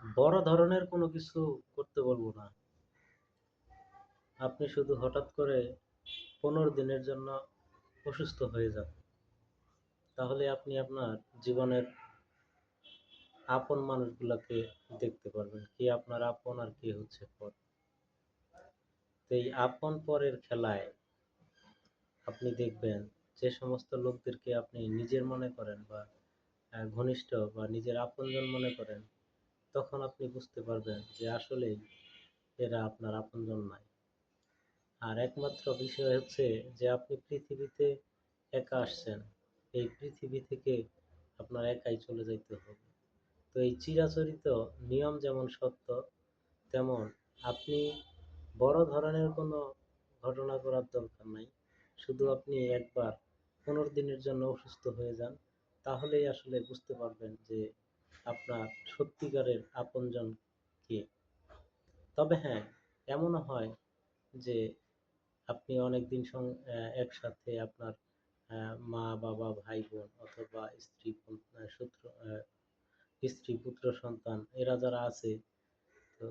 বড় ধরনের কোনো কিছু করতে বলবো না। আপনি শুধু হঠাৎ করে 15 দিনের জন্য অসুস্থ হয়ে যান। তাহলে আপনি আপনার জীবনের আপন মানুষগুলাকে দেখতে পারবেন। কে আপনার আপন আর কে হচ্ছে পর। তো এই আপন পরের খেলায় আপনি দেখবেন যে সমস্ত লোকদেরকে আপনি নিজের মনে করেন বা ঘনিষ্ঠ বা নিজের আপনজন মনে করেন, তখন আপনি বুঝতে পারবেন যে আসলেই এরা আপনার আপনজন নয়। আর একমাত্র বিষয় হচ্ছে যে আপনি পৃথিবীতে একা আসছেন। এই পৃথিবী থেকে আপনার একাই চলে যাইতে হবে। তো এই চিরাচরিত নিয়ম যেমন সত্য, তেমন আপনি বড় ধরনের কোনো ঘটনা করার দরকার নাই। শুধু আপনি একবার 15 দিনের জন্য অসুস্থ হয়ে যান, তাহলেই আসলে বুঝতে পারবেন যে আপনার সত্যিকারের আপনজন কে। তবে হ্যাঁ, এমনও হয় যে আপনি অনেকদিন একসাথে আপনার মা, বাবা, ভাই, বোন অথবা সূত্র স্ত্রী, পুত্র, সন্তান এরা যারা আছে, তো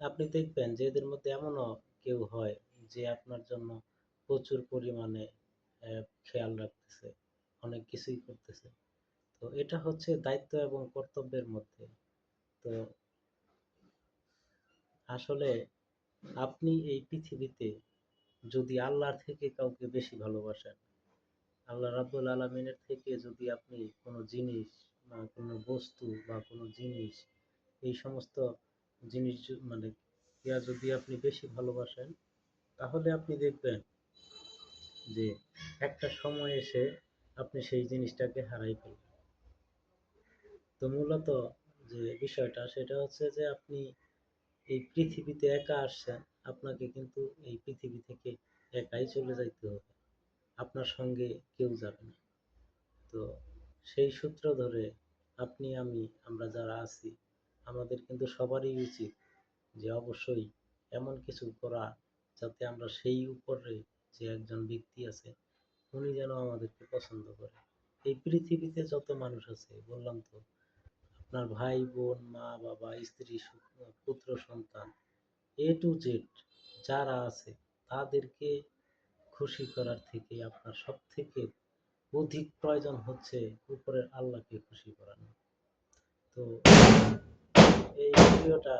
আপনি দেখবেন যে এদের মধ্যে এমনও কেউ হয় যে আপনার জন্য প্রচুর পরিমাণে খেয়াল রাখতেছে, অনেক কিছুই করতেছে। তো এটা হচ্ছে দায়িত্ব এবং কর্তব্যের মধ্যে। তো আসলে আপনি এই পৃথিবীতে যদি আল্লাহর থেকে কাউকে বেশি ভালোবাসেন, আল্লাহ রাব্বুল আলামিনের থেকে যদি আপনি কোনো জিনিস বা কোনো বস্তু বা কোনো জিনিস, এই সমস্ত জিনিস মানে যদি আপনি বেশি ভালোবাসেন, তাহলে আপনি দেখবেন যে একটা সময় এসে আপনি সেই জিনিসটাকে হারাই ফেলবেন। তো মূলত যে বিষয়টা সেটা হচ্ছে যে আপনি এই পৃথিবীতে একা আসছেন, আপনাকে কিন্তু এই পৃথিবী থেকে একাই চলে যাইতে হবে। আপনার সঙ্গে কেউ যাবে না। তো সেই সূত্র ধরে আপনি আমরা যারা আছি, আমাদের কিন্তু সবারই উচিত যে অবশ্যই এমন কিছু করা যাতে আমরা সেই উপরে যে একজন ব্যক্তি আছে উনি যেন আমাদেরকে পছন্দ করে। এই পৃথিবীতে যত মানুষ আছে বললাম তো, আপনার ভাই, বোন, মা, বাবা, স্ত্রী, পুত্র, সন্তান, এ টু জেড যারা আছে তাদেরকে খুশি করার থেকে আপনার সব থেকে অধিক প্রয়োজন হচ্ছে উপরের আল্লাহকে খুশি করানো। তো এই ভিডিওটা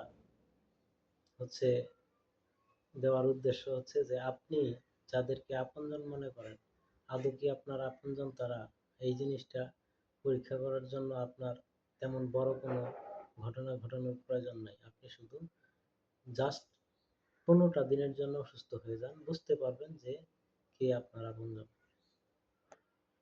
হচ্ছে দেওয়ার উদ্দেশ্য হচ্ছে যে আপনি যাদেরকে আপনজন মনে করেন, আদৌ কি আপনার আপনজন তারা? এই জিনিসটা পরীক্ষা করার জন্য আপনার তেমন বড় কোনো ঘটনা ঘটানোর প্রয়োজন নাই। আপনি শুধু জাস্ট 15টা দিনের জন্য অসুস্থ হয়ে যান, বুঝতে পারবেন যে কে আপনার আপনজন।